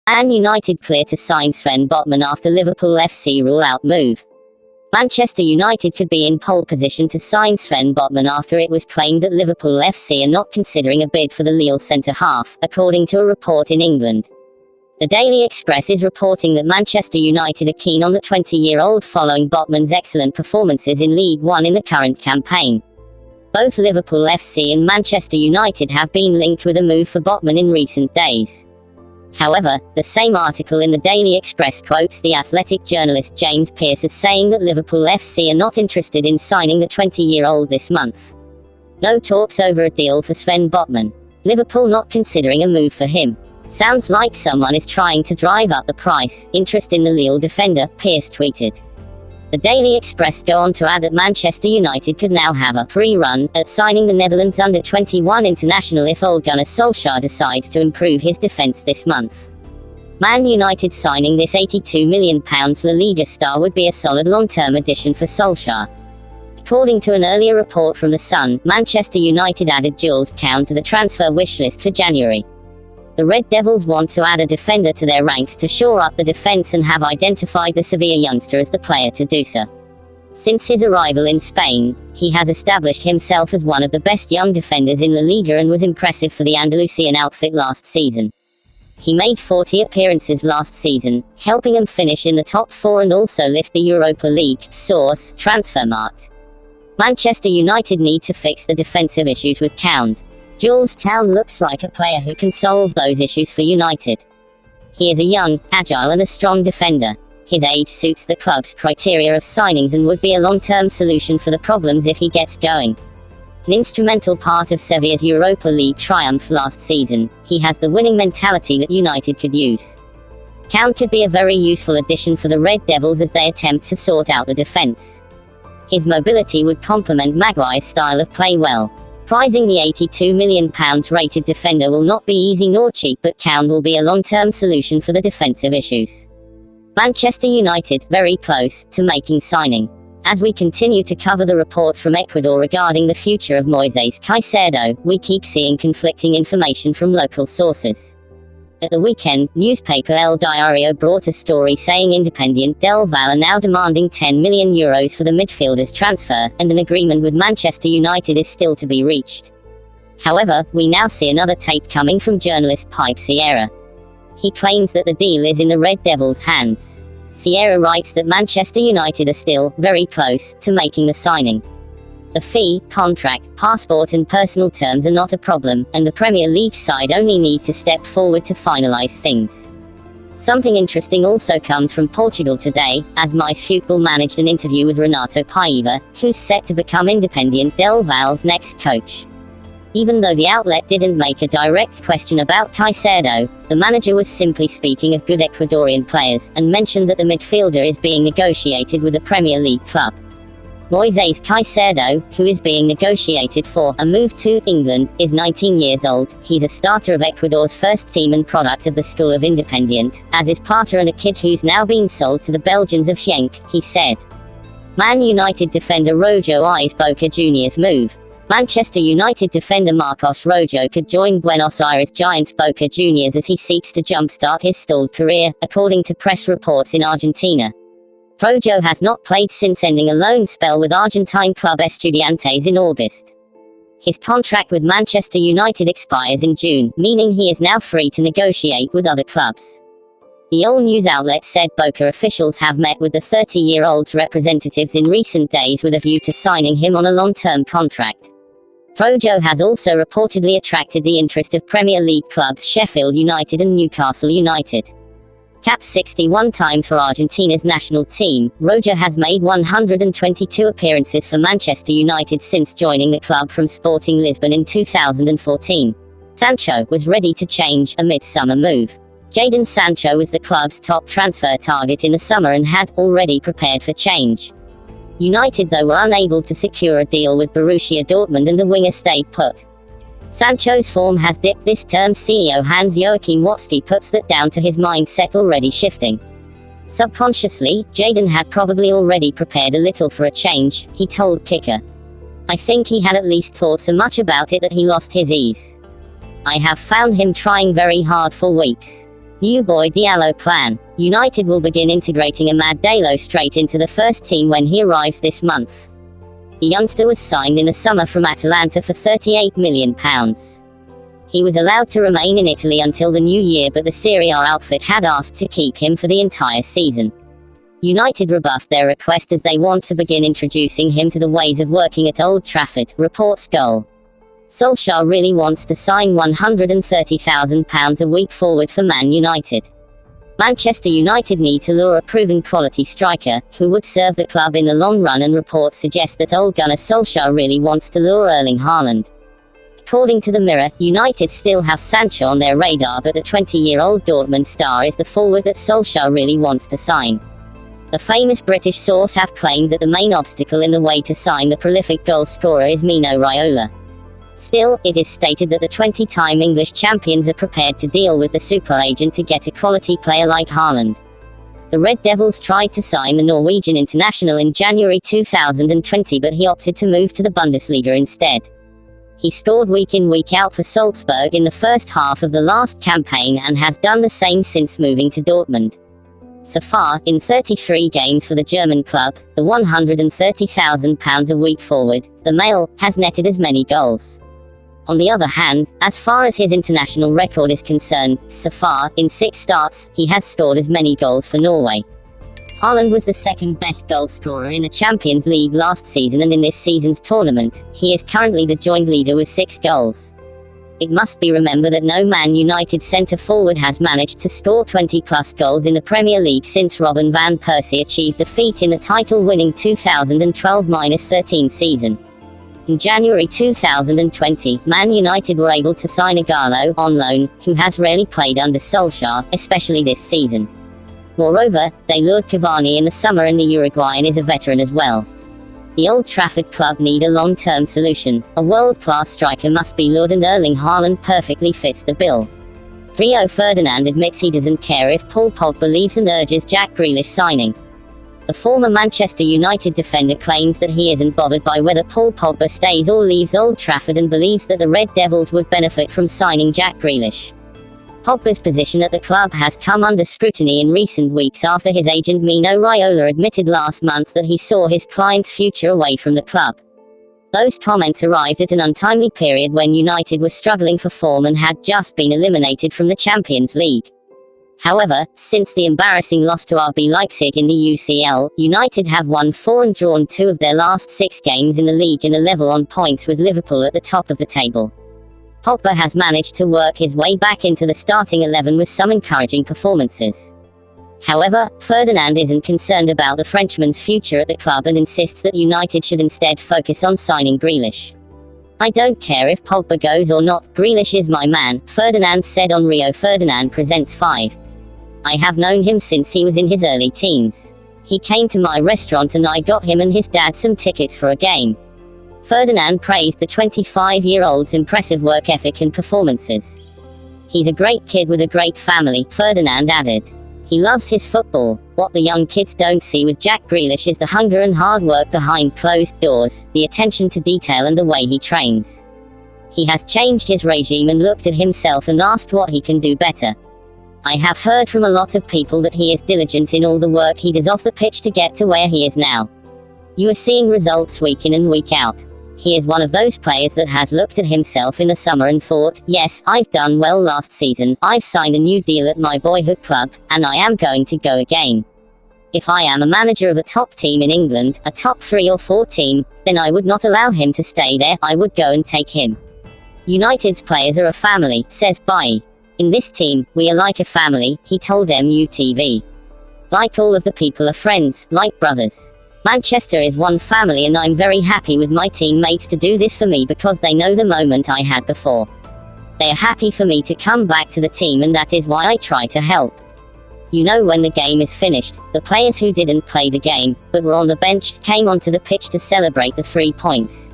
Man United clear to sign Sven Botman after Liverpool FC rule-out move. Manchester United could be in pole position to sign Sven Botman after it was claimed that Liverpool FC are not considering a bid for the Lille centre-half, according to a report in England. The Daily Express is reporting that Manchester United are keen on the 20-year-old following Botman's excellent performances in League One in the current campaign. Both Liverpool FC and Manchester United have been linked with a move for Botman in recent days. However, the same article in the Daily Express quotes the Athletic journalist James Pearce as saying that Liverpool FC are not interested in signing the 20-year-old this month. No talks over a deal for Sven Botman. Liverpool not considering a move for him. Sounds like someone is trying to drive up the price. Interest in the Lille defender, Pearce tweeted. The Daily Express go on to add that Manchester United could now have a free run at signing the Netherlands under-21 international if Ole Gunnar Solskjaer decides to improve his defence this month. Man United signing this £82 million La Liga star would be a solid long-term addition for Solskjaer. According to an earlier report from The Sun, Manchester United added Jules Koundé to the transfer wishlist for January. The Red Devils want to add a defender to their ranks to shore up the defence and have identified the Sevilla youngster as the player to do so. Since his arrival in Spain, he has established himself as one of the best young defenders in La Liga and was impressive for the Andalusian outfit last season. He made 40 appearances last season, helping them finish in the top 4 and also lift the Europa League. Source, Transfermarkt. Manchester United need to fix the defensive issues with Koundé. Jules Koundé looks like a player who can solve those issues for United. He is a young, agile and a strong defender. His age suits the club's criteria of signings and would be a long-term solution for the problems if he gets going. An instrumental part of Sevilla's Europa League triumph last season, he has the winning mentality that United could use. Koundé could be a very useful addition for the Red Devils as they attempt to sort out the defence. His mobility would complement Maguire's style of play well. Prizing the £82 million rated defender will not be easy nor cheap, but Koundé will be a long-term solution for the defensive issues. Manchester United, very close to making signing. As we continue to cover the reports from Ecuador regarding the future of Moises Caicedo, we keep seeing conflicting information from local sources. At the weekend, newspaper El Diario brought a story saying Independiente del Valle are now demanding €10 million for the midfielder's transfer, and an agreement with Manchester United is still to be reached. However, we now see another tape coming from journalist Pipe Sierra. He claims that the deal is in the Red Devils' hands. Sierra writes that Manchester United are still very close to making the signing. The fee, contract, passport and personal terms are not a problem, and the Premier League side only need to step forward to finalise things. Something interesting also comes from Portugal today, as Mais Futebol managed an interview with Renato Paiva, who's set to become Independiente del Valle's next coach. Even though the outlet didn't make a direct question about Caicedo, the manager was simply speaking of good Ecuadorian players, and mentioned that the midfielder is being negotiated with a Premier League club. Moises Caicedo, who is being negotiated for a move to England, is 19 years old. He's a starter of Ecuador's first team and product of the school of Independiente, as is Parter and a kid who's now been sold to the Belgians of Genk, he said. Man United defender Rojo eyes Boca Juniors move. Manchester United defender Marcos Rojo could join Buenos Aires Giants Boca Juniors as he seeks to jumpstart his stalled career, according to press reports in Argentina. Rojo has not played since ending a loan spell with Argentine club Estudiantes in August. His contract with Manchester United expires in June, meaning he is now free to negotiate with other clubs. The All news outlet said Boca officials have met with the 30-year-old's representatives in recent days with a view to signing him on a long-term contract. Rojo has also reportedly attracted the interest of Premier League clubs Sheffield United and Newcastle United. Capped 61 times for Argentina's national team, Rojo has made 122 appearances for Manchester United since joining the club from Sporting Lisbon in 2014. Sancho was ready to change a mid-summer move. Jadon Sancho was the club's top transfer target in the summer and had already prepared for change. United though were unable to secure a deal with Borussia Dortmund and the winger stayed put. Sancho's form has dipped this term. CEO Hans-Joachim Watzke puts that down to his mindset already shifting. Subconsciously, Jadon had probably already prepared a little for a change, he told Kicker. I think he had at least thought so much about it that he lost his ease. I have found him trying very hard for weeks. New Boy Diallo plan. United will begin integrating Amad Diallo straight into the first team when he arrives this month. The youngster was signed in the summer from Atalanta for £38 million. He was allowed to remain in Italy until the new year, but the Serie A outfit had asked to keep him for the entire season. United rebuffed their request as they want to begin introducing him to the ways of working at Old Trafford, reports Goal. Solskjaer really wants to sign £130,000 a week forward for Man United. Manchester United need to lure a proven quality striker, who would serve the club in the long run, and reports suggest that Ole Gunnar Solskjaer really wants to lure Erling Haaland. According to the Mirror, United still have Sancho on their radar, but the 20-year-old Dortmund star is the forward that Solskjaer really wants to sign. The famous British source have claimed that the main obstacle in the way to sign the prolific goal scorer is Mino Raiola. Still, it is stated that the 20-time English champions are prepared to deal with the super agent to get a quality player like Haaland. The Red Devils tried to sign the Norwegian international in January 2020, but he opted to move to the Bundesliga instead. He scored week in week out for Salzburg in the first half of the last campaign and has done the same since moving to Dortmund. So far, in 33 games for the German club, the £130,000 a week forward, the male, has netted as many goals. On the other hand, as far as his international record is concerned, so far, in 6 starts, he has scored as many goals for Norway. Haaland was the second best goal scorer in the Champions League last season, and in this season's tournament, he is currently the joint leader with 6 goals. It must be remembered that no Man United centre-forward has managed to score 20-plus goals in the Premier League since Robin van Persie achieved the feat in the title-winning 2012-13 season. In January 2020, Man United were able to sign Ighalo, on loan, who has rarely played under Solskjaer, especially this season. Moreover, they lured Cavani in the summer, and the Uruguayan is a veteran as well. The Old Trafford club need a long-term solution. A world-class striker must be lured, and Erling Haaland perfectly fits the bill. Rio Ferdinand admits he doesn't care if Paul Pogba leaves and urges Jack Grealish signing. The former Manchester United defender claims that he isn't bothered by whether Paul Pogba stays or leaves Old Trafford, and believes that the Red Devils would benefit from signing Jack Grealish. Pogba's position at the club has come under scrutiny in recent weeks after his agent Mino Raiola admitted last month that he saw his client's future away from the club. Those comments arrived at an untimely period when United was struggling for form and had just been eliminated from the Champions League. However, since the embarrassing loss to RB Leipzig in the UCL, United have won 4 and drawn 2 of their last 6 games in the league, and a level on points with Liverpool at the top of the table. Pogba has managed to work his way back into the starting 11 with some encouraging performances. However, Ferdinand isn't concerned about the Frenchman's future at the club and insists that United should instead focus on signing Grealish. "I don't care if Pogba goes or not, Grealish is my man," Ferdinand said on Rio Ferdinand Presents 5. "I have known him since he was in his early teens. He came to my restaurant and I got him and his dad some tickets for a game." Ferdinand praised the 25-year-old's impressive work ethic and performances. "He's a great kid with a great family," Ferdinand added. "He loves his football. What the young kids don't see with Jack Grealish is the hunger and hard work behind closed doors, the attention to detail, and the way he trains. He has changed his regime and looked at himself and asked what he can do better. I have heard from a lot of people that he is diligent in all the work he does off the pitch to get to where he is now. You are seeing results week in and week out. He is one of those players that has looked at himself in the summer and thought, yes, I've done well last season, I've signed a new deal at my boyhood club, and I am going to go again. If I am a manager of a top team in England, a top 3 or 4 team, then I would not allow him to stay there, I would go and take him. United's players are a family," says Bailly. "In this team, we are like a family," he told MUTV. "Like all of the people are friends, like brothers. Manchester is one family, and I'm very happy with my teammates to do this for me because they know the moment I had before. They are happy for me to come back to the team, and that is why I try to help. You know, when the game is finished, the players who didn't play the game, but were on the bench, came onto the pitch to celebrate the 3 points.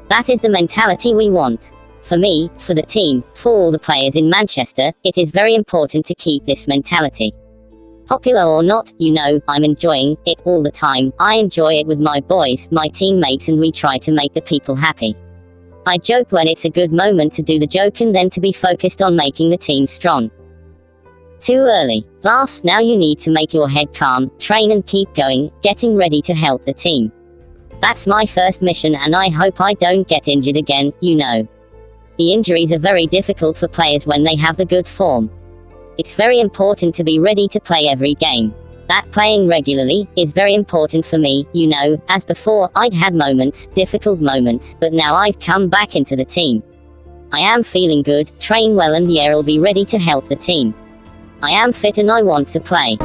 That is the mentality we want. For me, for the team, for all the players in Manchester, it is very important to keep this mentality. Popular or not, you know, I'm enjoying it all the time. I enjoy it with my boys, my teammates, and we try to make the people happy. I joke when it's a good moment to do the joke and then to be focused on making the team strong." Too early. Last, now you need to make your head calm, train and keep going, getting ready to help the team. That's my first mission and I hope I don't get injured again, you know. The injuries are very difficult for players when they have the good form. It's very important to be ready to play every game. That playing regularly is very important for me, you know, as before, I'd had moments, difficult moments, but now I've come back into the team. I am feeling good, train well and yeah, I'll be ready to help the team. I am fit and I want to play.